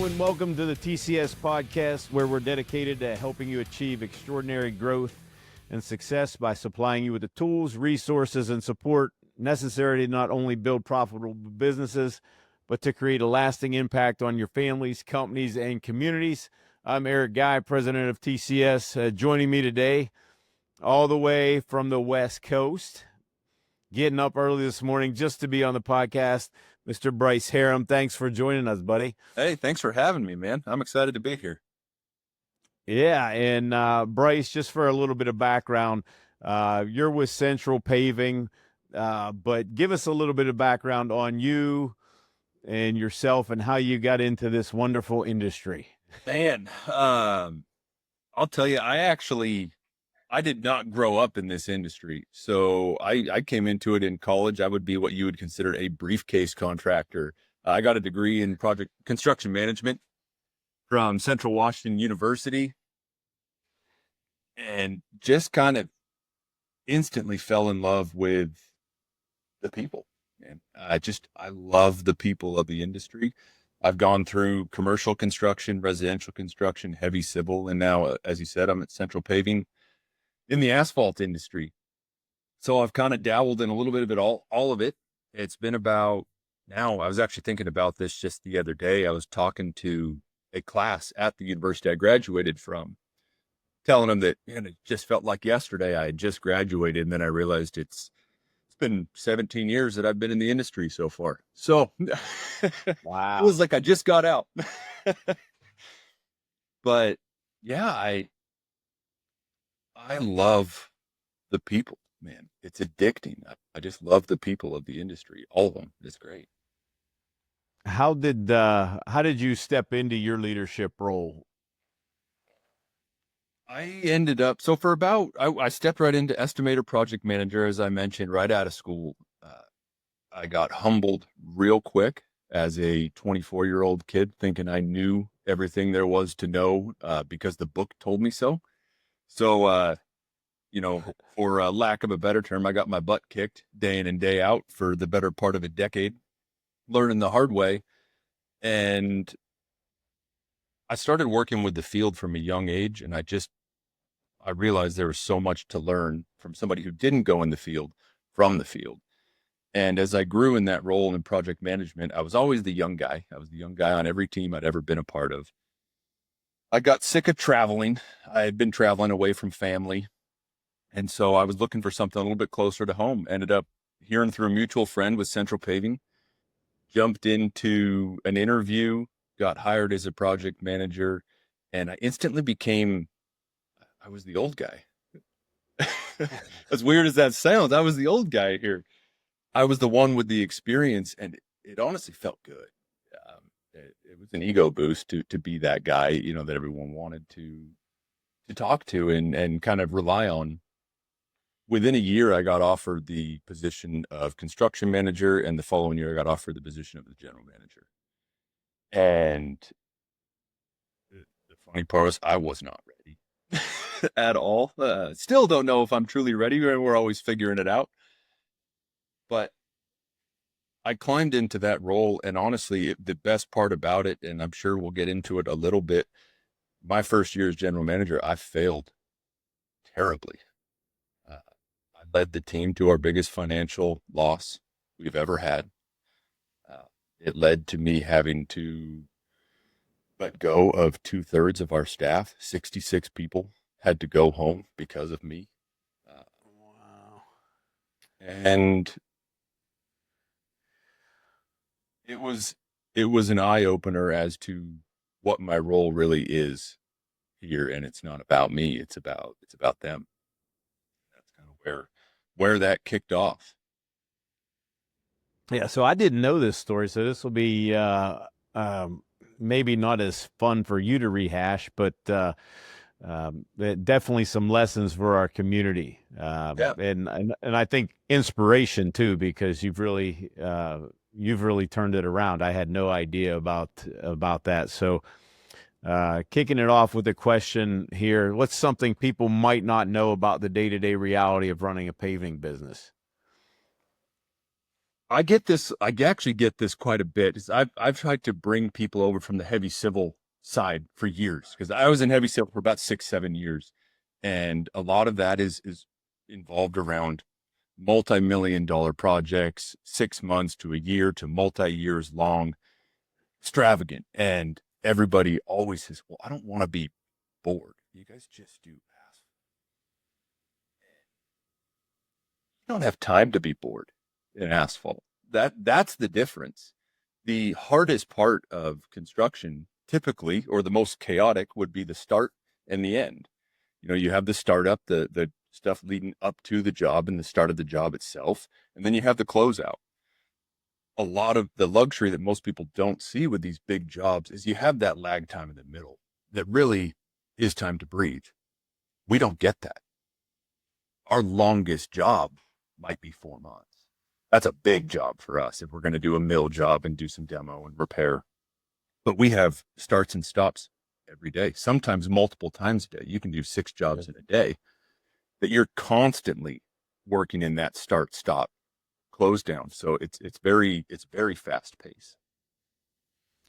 Hello and welcome to the TCS podcast, where we're dedicated to helping you achieve extraordinary growth and success by supplying you with the tools, resources, and support necessary to not only build profitable businesses, but to create a lasting impact on your families, companies, and communities. I'm Eric Guy, president of TCS. Joining me today, all the way from the West Coast, getting up early this morning just to be on the podcast, Mr. Bryce Herham. Thanks for joining us, buddy. Hey, thanks for having me, man. I'm excited to be here. Yeah, and Bryce, just for a little bit of background, you're with Central Paving, but give us a little bit of background on you and yourself and how you got into this wonderful industry. Man, I'll tell you, I did not grow up in this industry. So I came into it in college. I would be what you would consider a briefcase contractor. I got a degree in project construction management from Central Washington University and just kind of instantly fell in love with the people. And I love the people of the industry. I've gone through commercial construction, residential construction, heavy civil, and now, as you said, I'm at Central Paving in the asphalt industry. So I've kind of dabbled in a little bit of it, all of it. It's been about now, I was actually thinking about this just the other day. I was talking to a class at the university I graduated from, telling them that, man, it just felt like yesterday I had just graduated. And then I realized it's been 17 years that I've been in the industry so far. So Wow. It was like I just got out. But yeah, I love the people, man. It's addicting. I just love the people of the industry. All of them. It's great. How did you step into your leadership role? I ended up, so for about, I stepped right into estimator project manager, as I mentioned, right out of school. I got humbled real quick as a 24-year-old kid, thinking I knew everything there was to know because the book told me so. So, for lack of a better term, I got my butt kicked day in and day out for the better part of a decade, learning the hard way. And I started working with the field from a young age, and I realized there was so much to learn from somebody who didn't go in the field from the field. And as I grew in that role in project management, I was always the young guy. I was the young guy on every team I'd ever been a part of. I got sick of traveling. I had been traveling away from family. And so I was looking for something a little bit closer to home. Ended up hearing through a mutual friend with Central Paving, jumped into an interview, got hired as a project manager, and I instantly I was the old guy. As weird as that sounds, I was the old guy here. I was the one with the experience, and it honestly felt good. It was an ego boost to be that guy, that everyone wanted to talk to and kind of rely on. Within a year, I got offered the position of construction manager, and the following year, I got offered the position of the general manager. And the funny part was I was not ready at all. Still don't know if I'm truly ready. We're always figuring it out. But I climbed into that role, and honestly, the best part about it, and I'm sure we'll get into it a little bit, my first year as general manager, I failed terribly. I led the team to our biggest financial loss we've ever had. It led to me having to let go of 2/3 of our staff. 66 people had to go home because of me. Wow. And it was an eye opener as to what my role really is here. And it's not about me. It's about them. That's kind of where that kicked off. Yeah, so I didn't know this story, so this will be maybe not as fun for you to rehash, but definitely some lessons for our community, Yeah. and I think inspiration too, because you've really turned it around. I had no idea about that. So, kicking it off with a question here: what's something people might not know about the day-to-day reality of running a paving business? I get this. I actually get this quite a bit. I've tried to bring people over from the heavy civil side for years because I was in heavy civil for about 6, 7 years, and a lot of that is involved around multi-million-dollar projects, 6 months to a year to multi-years long, extravagant, and everybody always says, "Well, I don't want to be bored. You guys just do asphalt. You don't have time to be bored in asphalt." That's the difference. The hardest part of construction, typically, or the most chaotic, would be the start and the end. You have the startup, the stuff leading up to the job and the start of the job itself, and then you have the closeout. A lot of the luxury that most people don't see with these big jobs is you have that lag time in the middle that really is time to breathe. We don't get that. Our longest job might be 4 months. That's a big job for us if we're going to do a mill job and do some demo and repair. But we have starts and stops every day, sometimes multiple times a day. You can do 6 jobs in a day that you're constantly working in that start, stop, close down. So it's very fast paced.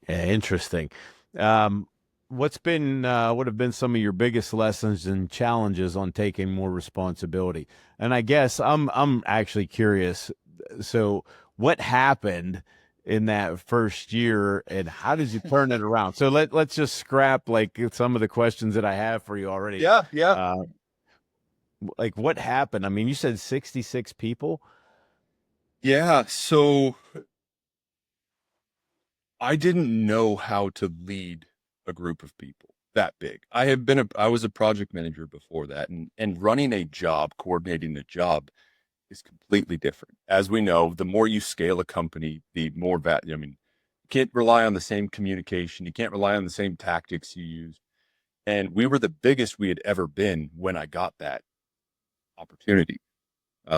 Yeah, interesting. What have been some of your biggest lessons and challenges on taking more responsibility? And I guess I'm actually curious. So what happened in that first year and how did you turn it around? So let's just scrap like some of the questions that I have for you already. Yeah. Like what happened? I mean, you said 66 people. Yeah. So I didn't know how to lead a group of people that big. I was a project manager before that, and running a job, coordinating a job is completely different. As we know, the more you scale a company, the more value. I mean, you can't rely on the same communication. You can't rely on the same tactics you use. And we were the biggest we had ever been when I got that opportunity.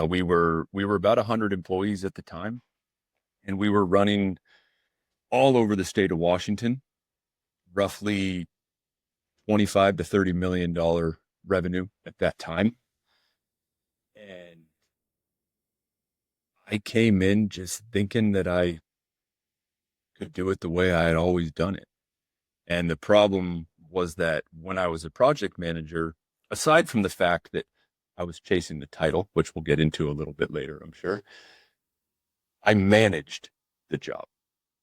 We were about 100 employees at the time, and we were running all over the state of Washington, roughly 25 to $30 million revenue at that time. And I came in just thinking that I could do it the way I had always done it. And the problem was that when I was a project manager, aside from the fact that I was chasing the title, which we'll get into a little bit later, I'm sure, I managed the job.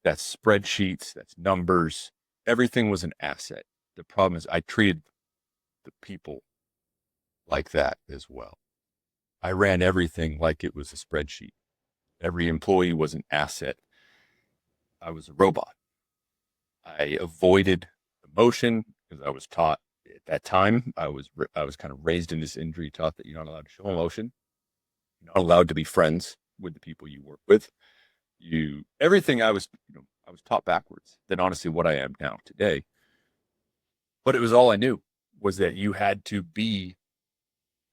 That's spreadsheets, that's numbers. Everything was an asset. The problem is I treated the people like that as well. I ran everything like it was a spreadsheet. Every employee was an asset. I was a robot. I avoided emotion because I was taught at that time. I was kind of raised in this industry, taught that you're not allowed to show emotion. You're not allowed to be friends with the people you work with. Everything I was taught backwards than honestly what I am now today. But it was all I knew was that you had to be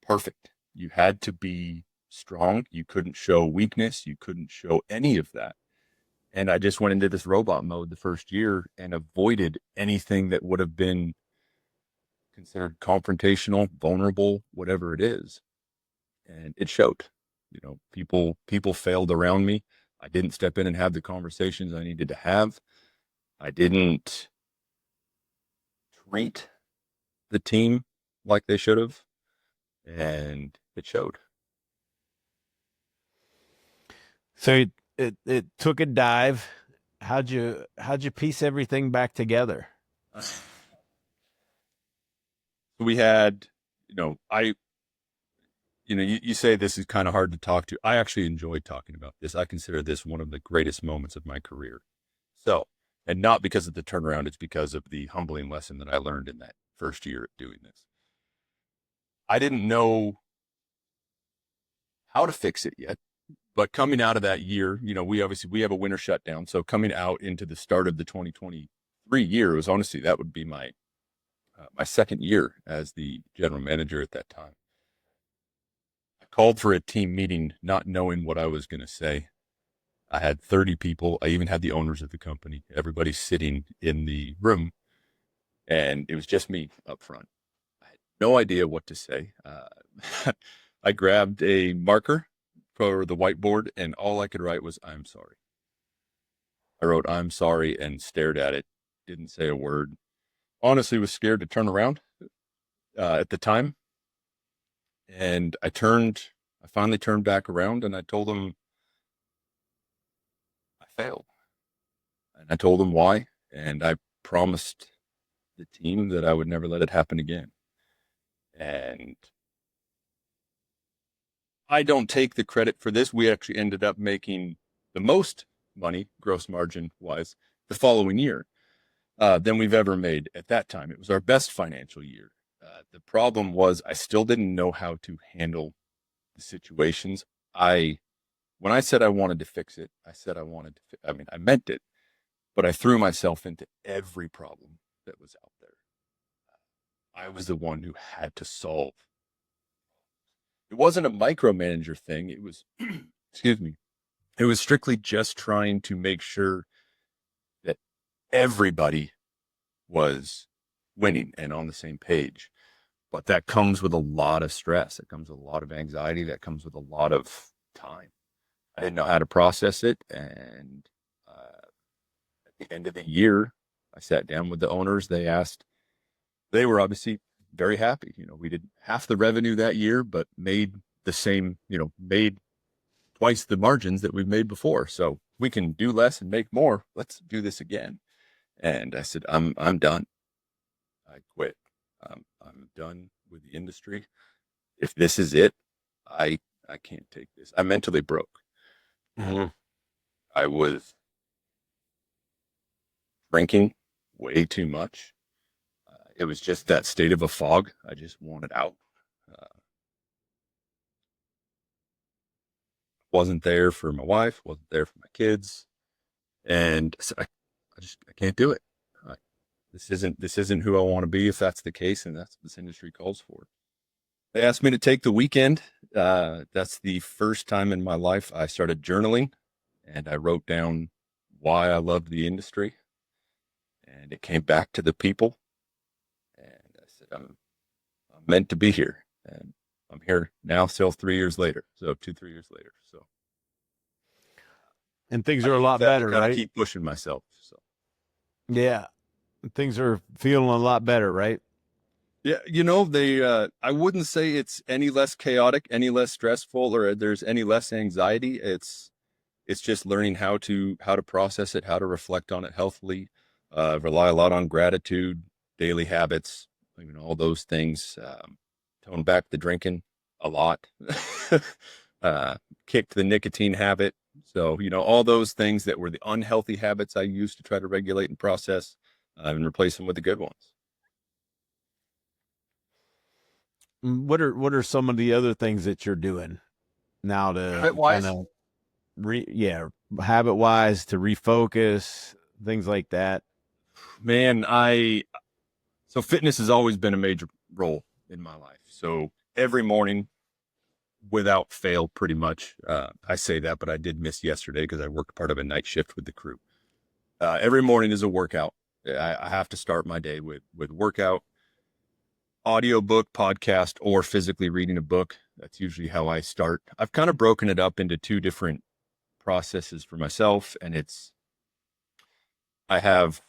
perfect. You had to be strong. You couldn't show weakness. You couldn't show any of that. And I just went into this robot mode the first year and avoided anything that would have been considered confrontational, vulnerable, whatever it is. And it showed. People failed around me. I didn't step in and have the conversations I needed to have. I didn't treat the team like they should have. And it showed. So it took a dive. How'd you piece everything back together? We had, you say this is kind of hard to talk to. I actually enjoyed talking about this. I consider this one of the greatest moments of my career. So, and not because of the turnaround, it's because of the humbling lesson that I learned in that first year of doing this. I didn't know how to fix it yet, but coming out of that year, we have a winter shutdown. So coming out into the start of the 2023 year was honestly, that would be my second year as the general manager at that time. I called for a team meeting, not knowing what I was going to say. I had 30 people. I even had the owners of the company, everybody sitting in the room, and it was just me up front. I had no idea what to say. I grabbed a marker, for the whiteboard, and all I could write was, "I'm sorry." I wrote, "I'm sorry," and stared at it, didn't say a word. Honestly, was scared to turn around at the time. And I finally turned back around, and I told them I failed. And I told them why. And I promised the team that I would never let it happen again. And I don't take the credit for this. We actually ended up making the most money, gross margin wise, the following year than we've ever made at that time. It was our best financial year. The problem was I still didn't know how to handle the situations. When I said I wanted to fix it, I said I meant it, but I threw myself into every problem that was out there. I was the one who had to solve. It wasn't a micromanager thing. It was, excuse me, it was strictly just trying to make sure that everybody was winning and on the same page. But that comes with a lot of stress. It comes with a lot of anxiety. That comes with a lot of time. I didn't know how to process it. And at the end of the year, I sat down with the owners. They were obviously very happy. We did half the revenue that year, but made the same, made twice the margins that we've made before. So we can do less and make more. Let's do this again. And I said, I'm done. I quit. I'm done with the industry. If this is it, I can't take this. I mentally broke. Mm-hmm. I was drinking way too much. It was just that state of a fog. I just wanted out. Wasn't there for my wife, wasn't there for my kids. And so I can't do it. This isn't who I want to be if that's the case, and that's what this industry calls for. They asked me to take the weekend. That's the first time in my life I started journaling, and I wrote down why I loved the industry, and it came back to the people. And I said, I'm meant to be here, and I'm here now, still 3 years later. So 3 years later. So, and things are a lot better, right? Keep pushing myself. So, yeah, things are feeling a lot better, right? Yeah, I wouldn't say it's any less chaotic, any less stressful, or there's any less anxiety. It's just learning how to process it, how to reflect on it healthily, rely a lot on gratitude, daily habits, all those things. Tone back the drinking a lot, kicked the nicotine habit. So, all those things that were the unhealthy habits I used to try to regulate and process, and replace them with the good ones. What are some of the other things that you're doing now to kind of habit wise to refocus, things like that? Man, so fitness has always been a major role in my life. So every morning, without fail, pretty much, I say that, but I did miss yesterday because I worked part of a night shift with the crew. Every morning is a workout. I have to start my day with workout, audiobook, podcast, or physically reading a book. That's usually how I start. I've kind of broken it up into two different processes for myself, and I have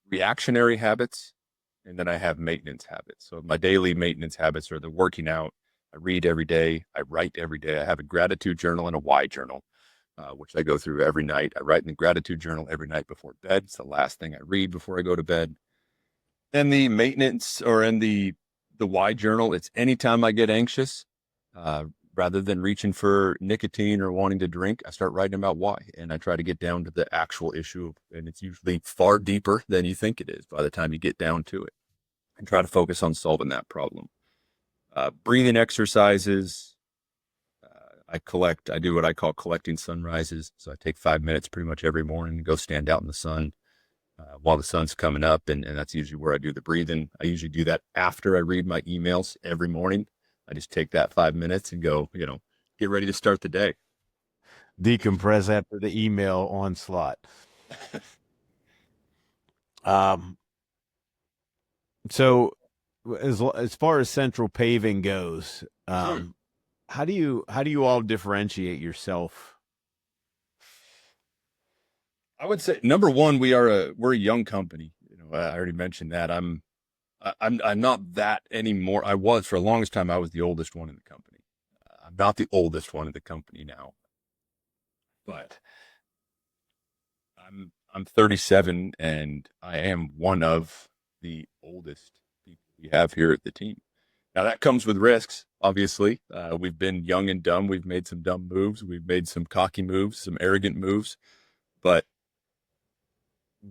reactionary habits, and then I have maintenance habits. So my daily maintenance habits are the working out. I read every day. I write every day. I have a gratitude journal and a why journal, which I go through every night. I write in the gratitude journal every night before bed. It's the last thing I read before I go to bed. And the maintenance, or in the why journal, it's anytime I get anxious, rather than reaching for nicotine or wanting to drink, I start writing about why. And I try to get down to the actual issue. And it's usually far deeper than you think it is by the time you get down to it, and try to focus on solving that problem. Breathing exercises. I do what I call collecting sunrises. So I take 5 minutes pretty much every morning and go stand out in the sun while the sun's coming up. And that's usually where I do the breathing. I usually do that after I read my emails every morning. I just take that 5 minutes and go, get ready to start the day. Decompress after the email onslaught. So as far as Central Paving goes, How do you all differentiate yourself? I would say number one, we're a young company. I already mentioned that. I'm not that anymore. I was for the longest time. I was the oldest one in the company. I'm not the oldest one in the company now, but I'm 37 and I am one of the oldest people we have here at the team. Now that comes with risks, obviously. We've been young and dumb. We've made some dumb moves. We've made some cocky moves, some arrogant moves, but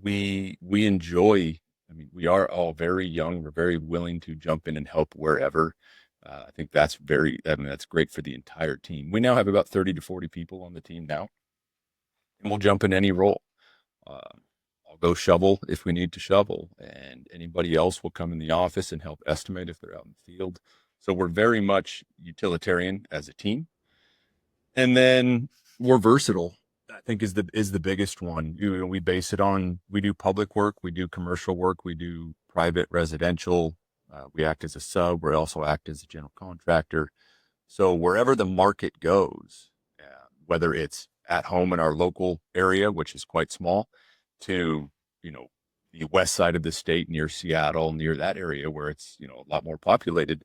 we enjoy. I mean, we are all very young. We're very willing to jump in and help wherever. I think that's great for the entire team. We now have about 30 to 40 people on the team now, and we'll jump in any role. Uh, I'll go shovel if we need to shovel, and anybody else will come in the office and help estimate if they're out in the field. So we're very much utilitarian as a team. And then we're versatile, I think is the biggest one. We base it on, we do public work, we do commercial work, we do private residential. We act as a sub. We also act as a general contractor. So wherever the market goes, whether it's at home in our local area, which is quite small, to, the west side of the state near Seattle, near that area where it's, a lot more populated,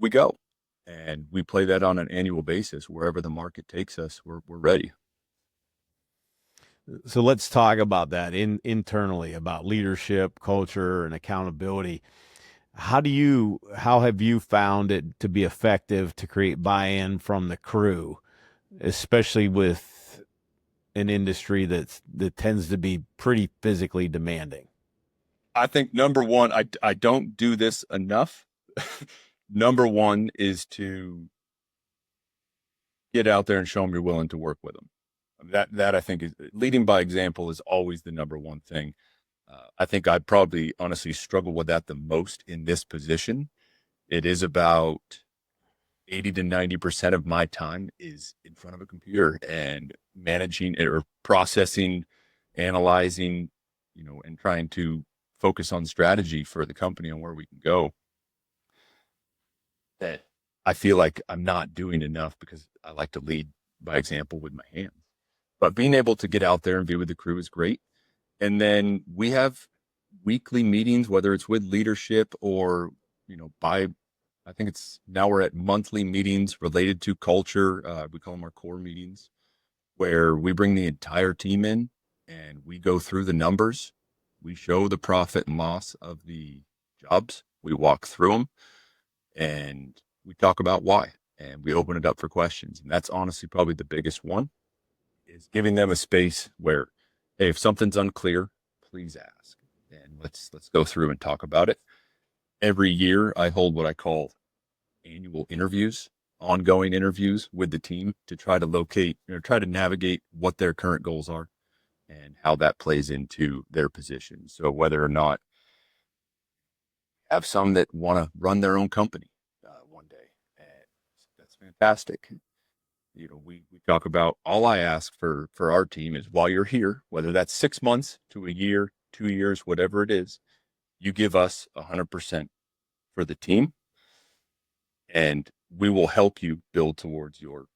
we go. And we play that on an annual basis. Wherever the market takes us, we're ready. So let's talk about that internally, about leadership, culture, and accountability. How have you found it to be effective to create buy-in from the crew, especially with an industry that tends to be pretty physically demanding? I think number one, I don't do this enough. Number one is to get out there and show them you're willing to work with them. That I think is leading by example is always the number one thing. I think I probably honestly struggle with that the most in this position. It is about 80 to 90% of my time is in front of a computer and managing or processing, analyzing, and trying to focus on strategy for the company and where we can go. That I feel like I'm not doing enough because I like to lead by example with my hands. But being able to get out there and be with the crew is great. And then we have weekly meetings, whether it's with leadership or, I think now we're at monthly meetings related to culture. We call them our core meetings, where we bring the entire team in and we go through the numbers. We show the profit and loss of the jobs. We walk through them and we talk about why, and we open it up for questions. And that's honestly probably the biggest one, is giving them a space where, hey, if something's unclear, please ask, and let's go through and talk about it. Every year I hold what I call annual interviews, ongoing interviews with the team to try to locate or try to navigate what their current goals are and how that plays into their position. So whether or not have some that want to run their own company one day, and that's fantastic. We talk about, all I ask for our team is, while you're here, whether that's 6 months to a year, 2 years, whatever it is, you give us 100% for the team, and we will help you build towards your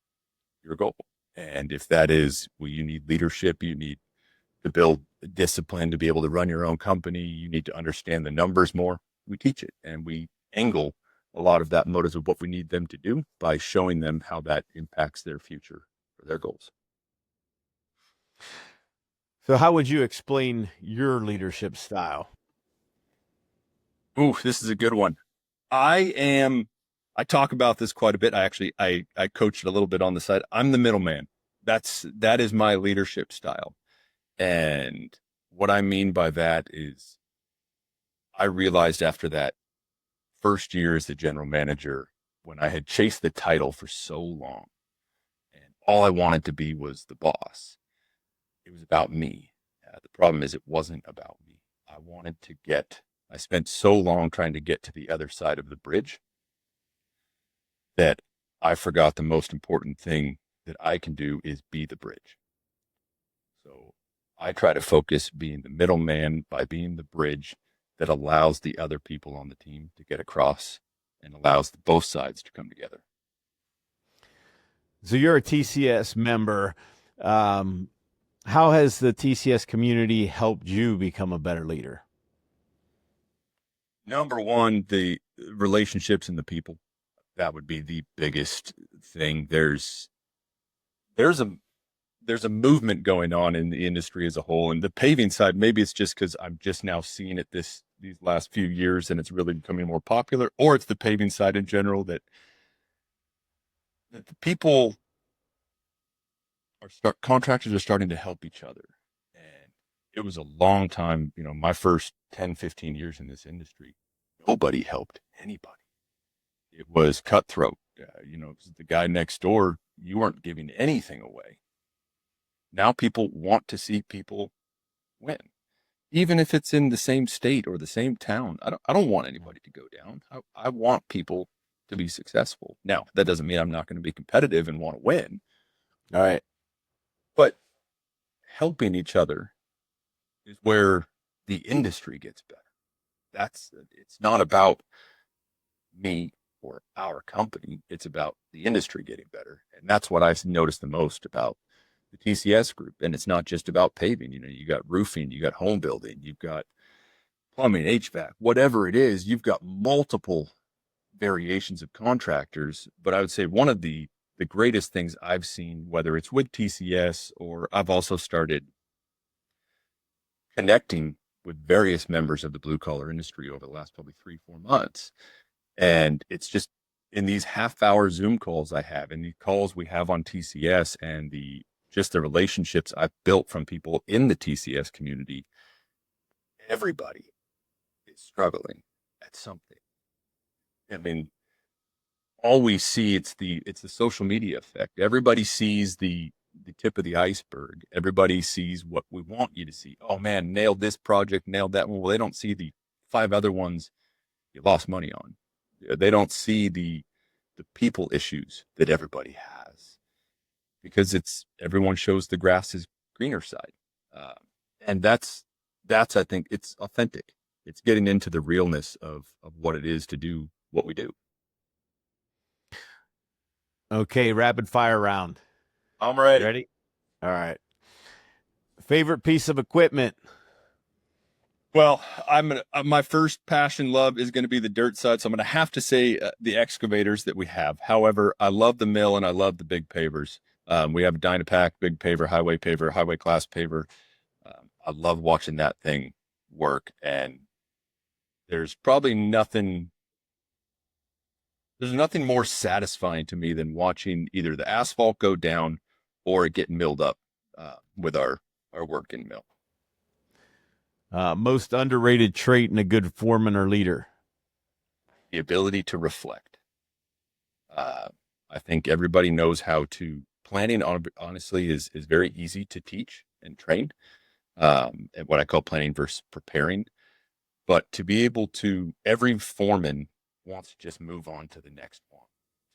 goal. And if that is, well, you need leadership, you need to build discipline to be able to run your own company, you need to understand the numbers more, we teach it, and we angle a lot of that motives of what we need them to do by showing them how that impacts their future or their goals. So how would you explain your leadership style? Ooh, this is a good one. I talk about this quite a bit. I coached a little bit on the side. I'm the middleman. That is my leadership style. And what I mean by that is, I realized after that first year as the general manager, when I had chased the title for so long and all I wanted to be was the boss, it was about me. The problem is, it wasn't about me. I spent so long trying to get to the other side of the bridge that I forgot the most important thing that I can do is be the bridge. So I try to focus being the middleman by being the bridge that allows the other people on the team to get across and allows both sides to come together. So you're a TCS member. How has the TCS community helped you become a better leader? Number one, the relationships and the people. That would be the biggest thing. There's a movement going on in the industry as a whole, and the paving side. Maybe it's just because I'm just now seeing it these last few years, and it's really becoming more popular. Or it's the paving side in general that the people contractors are starting to help each other. And it was a long time, my first 10, 15 years in this industry, nobody helped anybody. It was cutthroat. It was the guy next door. You weren't giving anything away. Now people want to see people win, even if it's in the same state or the same town. I don't want anybody to go down. I want people to be successful. Now, that doesn't mean I'm not going to be competitive and want to win. All right. But helping each other is where the industry gets better. It's not about me or our company. It's about the industry getting better. And that's what I've noticed the most about the TCS group. And it's not just about paving. You got roofing, you got home building, you've got plumbing, HVAC, whatever it is, you've got multiple variations of contractors. But I would say one of the greatest things I've seen, whether it's with TCS or I've also started connecting with various members of the blue collar industry over the last probably 3-4 months. And it's just in these half-hour Zoom calls I have, and the calls we have on TCS, and the relationships I've built from people in the TCS community, everybody is struggling at something. I mean, all we see, it's the social media effect. Everybody sees the tip of the iceberg. Everybody sees what we want you to see. Oh man, nailed this project, nailed that one. Well, they don't see the 5 other ones you lost money on. They don't see the people issues that everybody has, because everyone shows the grass is greener side. And that's, I think it's authentic. It's getting into the realness of what it is to do what we do. Okay. Rapid fire round. I'm ready. Ready? All right. Favorite piece of equipment? Well, my first passion love is going to be the dirt side. So I'm going to have to say the excavators that we have. However, I love the mill and I love the big pavers. We have a Dynapack, big paver, highway class paver. I love watching that thing work. And there's nothing more satisfying to me than watching either the asphalt go down or it get milled up with our working mill. Most underrated trait in a good foreman or leader? The ability to reflect. I think everybody knows how to. Planning, honestly, is very easy to teach and train. And what I call planning versus preparing. But to be able to, every foreman wants to just move on to the next one.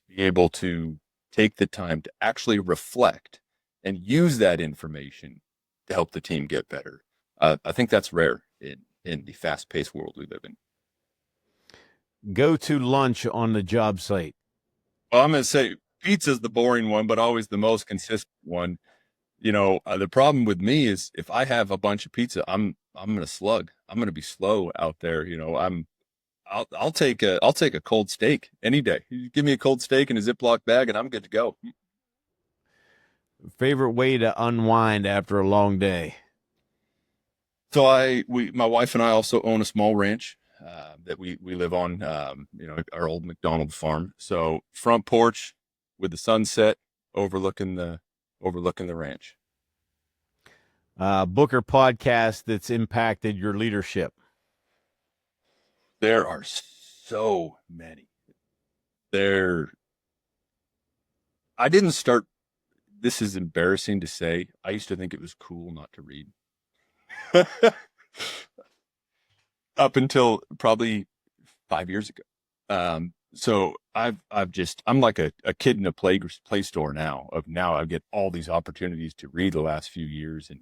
Be able to take the time to actually reflect and use that information to help the team get better. I think that's rare in the fast-paced world we live in. Go to lunch on the job site? Well, I'm going to say pizza's the boring one, but always the most consistent one. The problem with me is if I have a bunch of pizza, I'm going to slug. I'm going to be slow out there. I'll take a cold steak any day. You give me a cold steak in a Ziploc bag and I'm good to go. Favorite way to unwind after a long day? So my wife and I also own a small ranch that we live on, our old McDonald farm. So front porch with the sunset overlooking the ranch. Book or podcast that's impacted your leadership? There are so many. I didn't start, this is embarrassing to say, I used to think it was cool not to read. Up until probably 5 years ago. So I'm like a kid in a play store now. I get all these opportunities to read the last few years. And,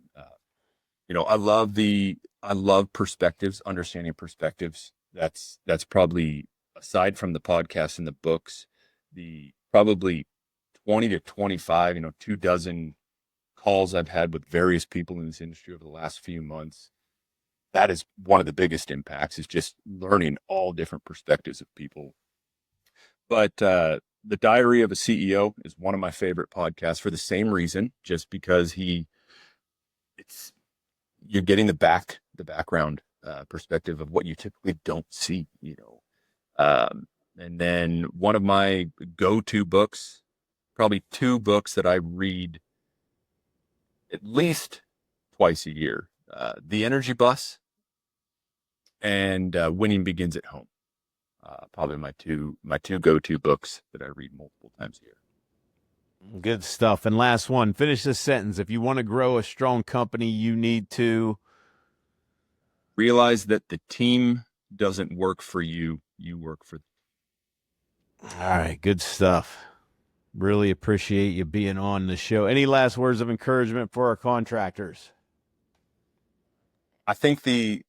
I love perspectives, understanding perspectives. That's probably, aside from the podcast and the books, the probably 20 to 25, 24 calls I've had with various people in this industry over the last few months. That is one of the biggest impacts, is just learning all different perspectives of people. But the Diary of a CEO is one of my favorite podcasts for the same reason, just because you're getting the background perspective of what you typically don't see, and then one of my go-to books, probably 2 books that I read at least twice a year, The Energy Bus and Winning Begins at Home. Probably my two go-to books that I read multiple times a year. Good stuff. And last one, finish this sentence. If you want to grow a strong company, you need to realize that the team doesn't work for you. You work for them. All right. Good stuff. Really appreciate you being on the show. Any last words of encouragement for our contractors? I think the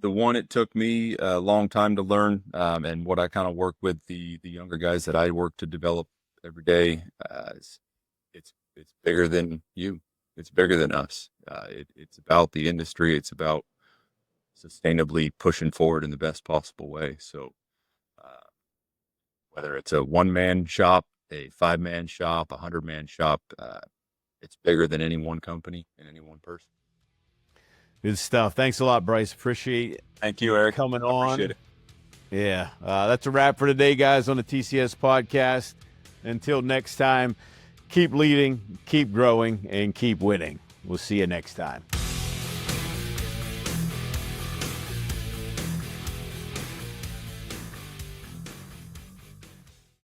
one it took me a long time to learn, and what I kind of work with the younger guys that I work to develop every day, it's bigger than you. It's bigger than us. It's about the industry. It's about sustainably pushing forward in the best possible way. So whether it's a 1-man shop, a 5-man shop, a 100-man shop, it's bigger than any one company and any one person. Good stuff. Thanks a lot, Bryce. Appreciate it. Thank you, Eric. Coming I on. appreciate it. Yeah. That's a wrap for today, guys, on the TCS podcast. Until next time, keep leading, keep growing, and keep winning. We'll see you next time.